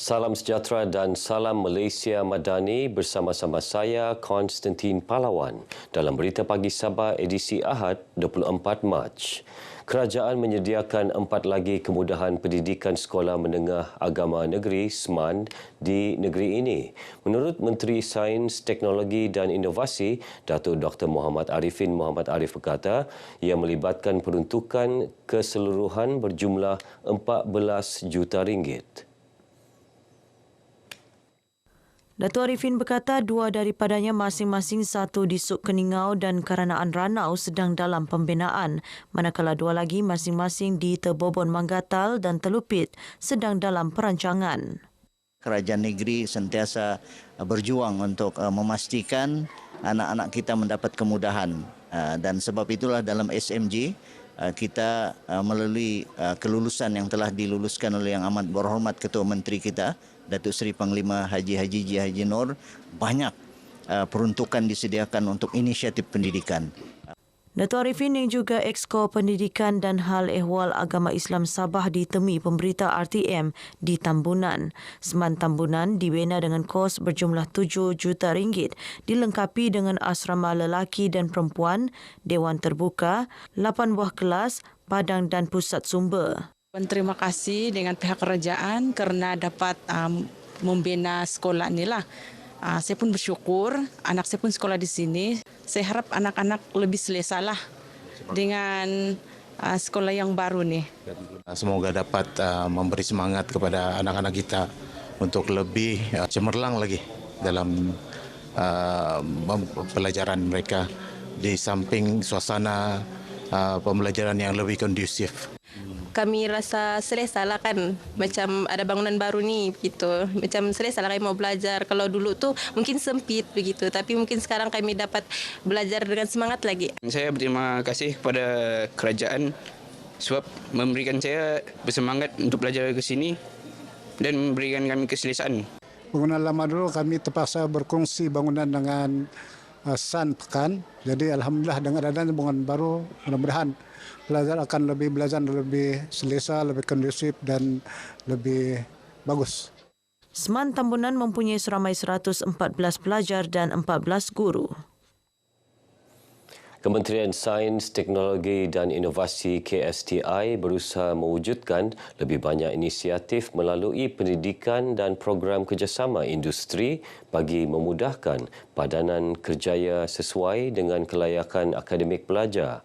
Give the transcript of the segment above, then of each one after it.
Salam sejahtera dan salam Malaysia Madani bersama-sama saya Konstantin Pahlawan dalam Berita Pagi Sabah edisi Ahad 24 Mac. Kerajaan menyediakan 4 lagi kemudahan pendidikan sekolah menengah agama negeri SMAND di negeri ini. Menurut Menteri Sains, Teknologi dan Inovasi, Datuk Dr. Muhammad Arifin Muhammad Arif berkata, ia melibatkan peruntukan keseluruhan berjumlah 14 juta ringgit. Datuk Arifin berkata dua daripadanya masing-masing satu di Suk Keningau dan Karanaan Ranau sedang dalam pembinaan, manakala dua lagi masing-masing di Tebobon Manggatal dan Telupit sedang dalam perancangan. Kerajaan negeri sentiasa berjuang untuk memastikan anak-anak kita mendapat kemudahan dan sebab itulah dalam SMG kita melalui kelulusan yang telah diluluskan oleh Yang Amat Berhormat Ketua Menteri kita Datuk Seri Panglima Haji Haji Nur, banyak peruntukan disediakan untuk inisiatif pendidikan. Datuk Arifin yang juga Exco Pendidikan dan Hal Ehwal Agama Islam Sabah ditemui pemberita RTM di Tambunan. SMAND Tambunan dibina dengan kos berjumlah 7 juta ringgit, dilengkapi dengan asrama lelaki dan perempuan, dewan terbuka, 8 buah kelas, padang dan pusat sumber. Terima kasih dengan pihak kerajaan kerana dapat membina sekolah inilah. Saya pun bersyukur, anak saya pun sekolah di sini. Saya harap anak-anak lebih selesalah dengan sekolah yang baru ni. Semoga dapat memberi semangat kepada anak-anak kita untuk lebih cemerlang lagi dalam pelajaran mereka di samping suasana pembelajaran yang lebih kondusif. Kami rasa selesa lah kan, macam ada bangunan baru ni begitu. Macam selesa lah kami mau belajar. Kalau dulu tu mungkin sempit begitu, tapi mungkin sekarang kami dapat belajar dengan semangat lagi. Saya berterima kasih kepada kerajaan sebab memberikan saya bersemangat untuk belajar ke sini dan memberikan kami keselesaan. Bangunan lama dulu kami terpaksa berkongsi bangunan dengan SAN Pekan. Jadi alhamdulillah dengan adanya bangunan baru, mudah-mudahan belajar akan lebih selesa, lebih kondusif dan lebih bagus. SMAND Tambunan mempunyai seramai 114 pelajar dan 14 guru. Kementerian Sains, Teknologi dan Inovasi KSTI berusaha mewujudkan lebih banyak inisiatif melalui pendidikan dan program kerjasama industri bagi memudahkan padanan kerjaya sesuai dengan kelayakan akademik pelajar.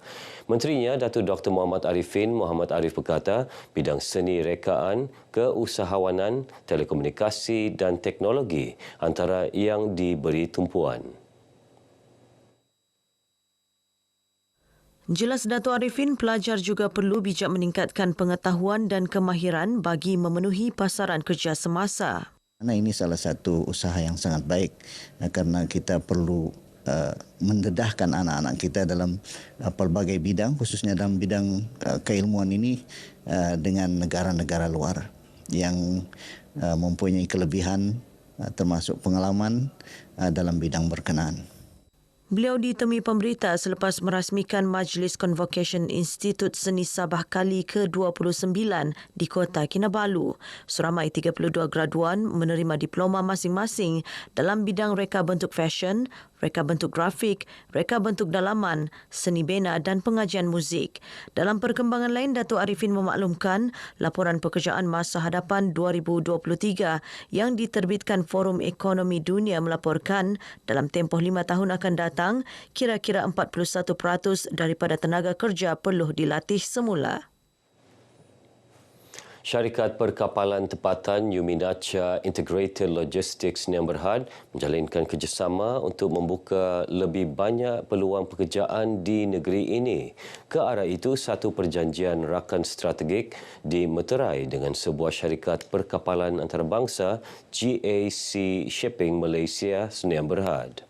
Menterinya, Datuk Dr. Muhammad Arifin Muhammad Arif berkata, bidang seni rekaan, keusahawanan, telekomunikasi dan teknologi antara yang diberi tumpuan. Jelas Datuk Arifin, pelajar juga perlu bijak meningkatkan pengetahuan dan kemahiran bagi memenuhi pasaran kerja semasa. Ini salah satu usaha yang sangat baik kerana kita perlu mendedahkan anak-anak kita dalam pelbagai bidang, khususnya dalam bidang keilmuan ini dengan negara-negara luar yang mempunyai kelebihan termasuk pengalaman dalam bidang berkenaan. Beliau ditemui pemberita selepas merasmikan Majlis Convocation Institut Seni Sabah kali ke-29 di Kota Kinabalu. Seramai 32 graduan menerima diploma masing-masing dalam bidang reka bentuk fashion, reka bentuk grafik, reka bentuk dalaman, seni bena dan pengajian muzik. Dalam perkembangan lain, Datuk Arifin memaklumkan laporan pekerjaan masa hadapan 2023 yang diterbitkan Forum Ekonomi Dunia melaporkan dalam tempoh 5 tahun akan datang, kira-kira 41% daripada tenaga kerja perlu dilatih semula. Syarikat Perkapalan Tempatan Yuminacha Integrated Logistics Sdn Bhd menjalinkan kerjasama untuk membuka lebih banyak peluang pekerjaan di negeri ini. Ke arah itu, satu perjanjian rakan strategik dimeterai dengan sebuah syarikat perkapalan antarabangsa GAC Shipping Malaysia Sdn Bhd.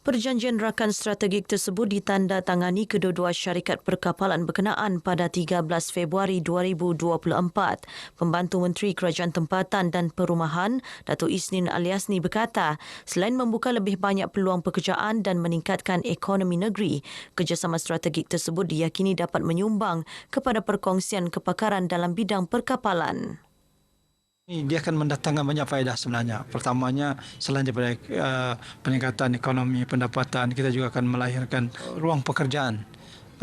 Perjanjian rakan strategik tersebut ditandatangani kedua-dua syarikat perkapalan berkenaan pada 13 Februari 2024. Pembantu Menteri Kerajaan Tempatan dan Perumahan, Datuk Isnin Aliasni berkata, selain membuka lebih banyak peluang pekerjaan dan meningkatkan ekonomi negeri, kerjasama strategik tersebut diyakini dapat menyumbang kepada perkongsian kepakaran dalam bidang perkapalan. Dia akan mendatangkan banyak faedah sebenarnya. Pertamanya, selain daripada peningkatan ekonomi, pendapatan, kita juga akan melahirkan ruang pekerjaan.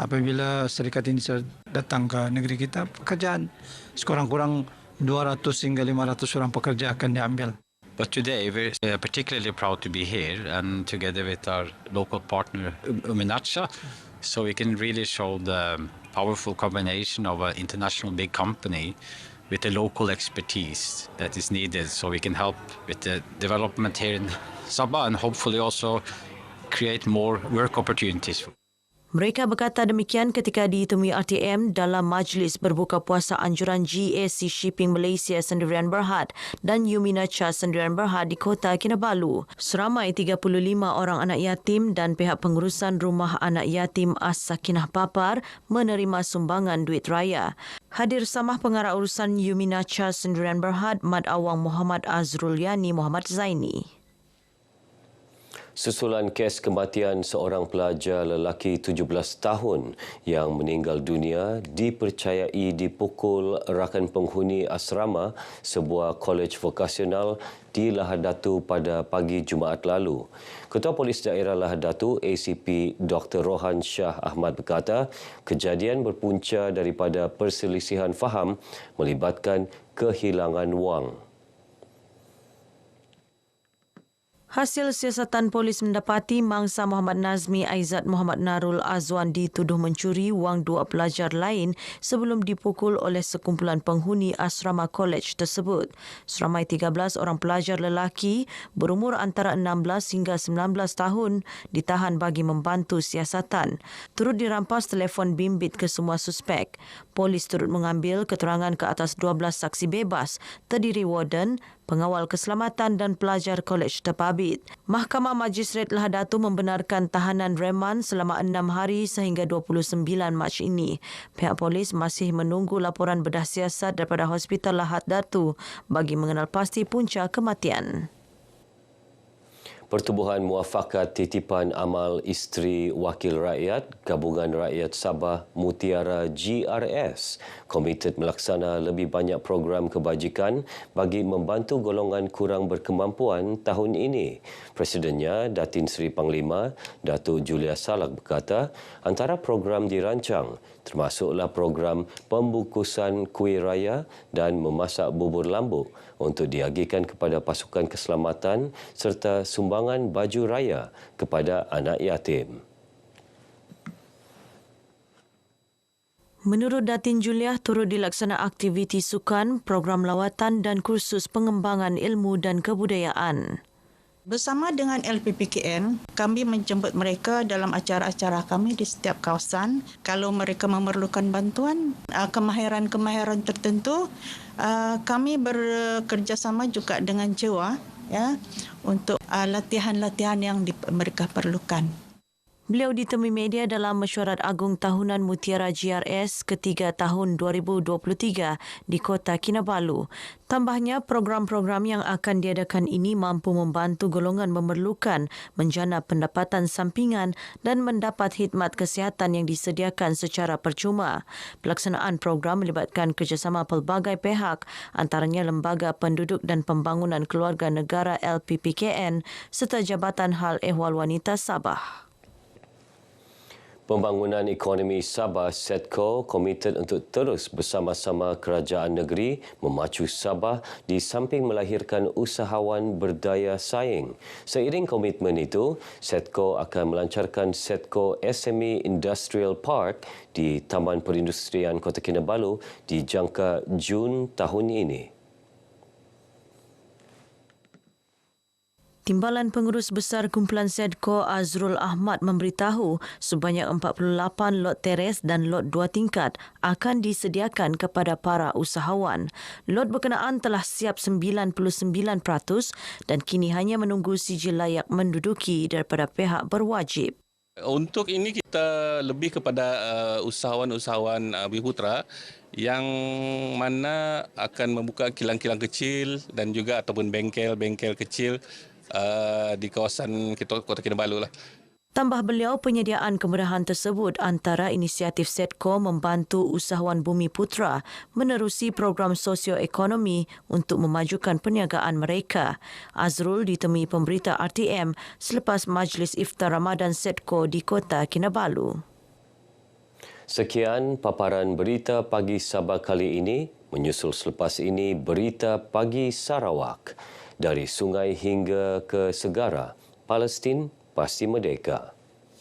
Apabila syarikat ini datang ke negeri kita, pekerjaan sekurang-kurang 200 hingga 500 orang pekerja akan diambil. But today we're particularly proud to be here and together with our local partner Uminacha, so we can really show the powerful combination of an international big company with the local expertise that is needed, so we can help with the development here in Sabah and hopefully also create more work opportunities. Mereka berkata demikian ketika ditemui RTM dalam majlis berbuka puasa anjuran GAC Shipping Malaysia Sendirian Berhad dan Uminacha Sendirian Berhad di Kota Kinabalu. Seramai 35 orang anak yatim dan pihak pengurusan rumah anak yatim As-Sakinah Papar menerima sumbangan duit raya. Hadir samah pengarah urusan Uminacha Sendirian Berhad, Mad Awang Muhammad Azrul Yani Muhammad Zaini. Susulan kes kematian seorang pelajar lelaki 17 tahun yang meninggal dunia dipercayai dipukul rakan penghuni asrama sebuah kolej vokasional di Lahad Datu pada pagi Jumaat lalu. Ketua Polis Daerah Lahad Datu, ACP Dr. Rohan Shah Ahmad berkata, kejadian berpunca daripada perselisihan faham melibatkan kehilangan wang. Hasil siasatan polis mendapati mangsa Muhammad Nazmi Aizat Muhammad Narul Azwan dituduh mencuri wang dua pelajar lain sebelum dipukul oleh sekumpulan penghuni asrama kolej tersebut. Seramai 13 orang pelajar lelaki berumur antara 16 hingga 19 tahun ditahan bagi membantu siasatan. Turut dirampas telefon bimbit ke semua suspek. Polis turut mengambil keterangan ke atas 12 saksi bebas, terdiri warden, pengawal keselamatan dan pelajar kolej terbabit. Mahkamah Majistret Lahad Datu membenarkan tahanan reman selama 6 hari sehingga 29 Mac ini. Pihak polis masih menunggu laporan bedah siasat daripada Hospital Lahad Datu bagi mengenal pasti punca kematian. Pertubuhan Muafakat Titipan Amal Isteri Wakil Rakyat Gabungan Rakyat Sabah Mutiara GRS komited melaksana lebih banyak program kebajikan bagi membantu golongan kurang berkemampuan tahun ini. Presidennya Datin Seri Panglima Datuk Julia Salak berkata antara program dirancang termasuklah program pembungkusan kuih raya dan memasak bubur lambuk untuk diagihkan kepada pasukan keselamatan serta sumbangan baju raya kepada anak yatim. Menurut Datin Juliah, turut dilaksana aktiviti sukan, program lawatan dan kursus pengembangan ilmu dan kebudayaan. Bersama dengan LPPKN, kami menjemput mereka dalam acara-acara kami di setiap kawasan. Kalau mereka memerlukan bantuan, kemahiran-kemahiran tertentu, kami bekerjasama juga dengan JEWA untuk latihan-latihan yang mereka perlukan. Beliau ditemui media dalam mesyuarat agung tahunan Mutiara GRS ketiga tahun 2023 di Kota Kinabalu. Tambahnya, program-program yang akan diadakan ini mampu membantu golongan memerlukan menjana pendapatan sampingan dan mendapat khidmat kesihatan yang disediakan secara percuma. Pelaksanaan program melibatkan kerjasama pelbagai pihak, antaranya Lembaga Penduduk dan Pembangunan Keluarga Negara LPPKN serta Jabatan Hal Ehwal Wanita Sabah. Pembangunan Ekonomi Sabah SETCO komited untuk terus bersama-sama kerajaan negeri memacu Sabah di samping melahirkan usahawan berdaya saing. Seiring komitmen itu, SETCO akan melancarkan SETCO SME Industrial Park di Taman Perindustrian Kota Kinabalu dijangka Jun tahun ini. Timbalan Pengurus Besar Kumpulan Sedco Azrul Ahmad memberitahu sebanyak 48 lot teres dan lot 2 tingkat akan disediakan kepada para usahawan. Lot berkenaan telah siap 99% dan kini hanya menunggu sijil layak menduduki daripada pihak berwajib. Untuk ini kita lebih kepada usahawan-usahawan Bumi yang mana akan membuka kilang-kilang kecil dan juga ataupun bengkel-bengkel kecil di kawasan Kota Kinabalu lah. Tambah beliau, penyediaan kemudahan tersebut antara inisiatif Sedco membantu usahawan Bumi Putra menerusi program sosioekonomi untuk memajukan perniagaan mereka. Azrul ditemui pemberita RTM selepas Majlis Iftar Ramadan Sedco di Kota Kinabalu. Sekian paparan berita pagi Sabah kali ini. Menyusul selepas ini berita pagi Sarawak. Dari sungai hingga ke segara, Palestin pasti merdeka.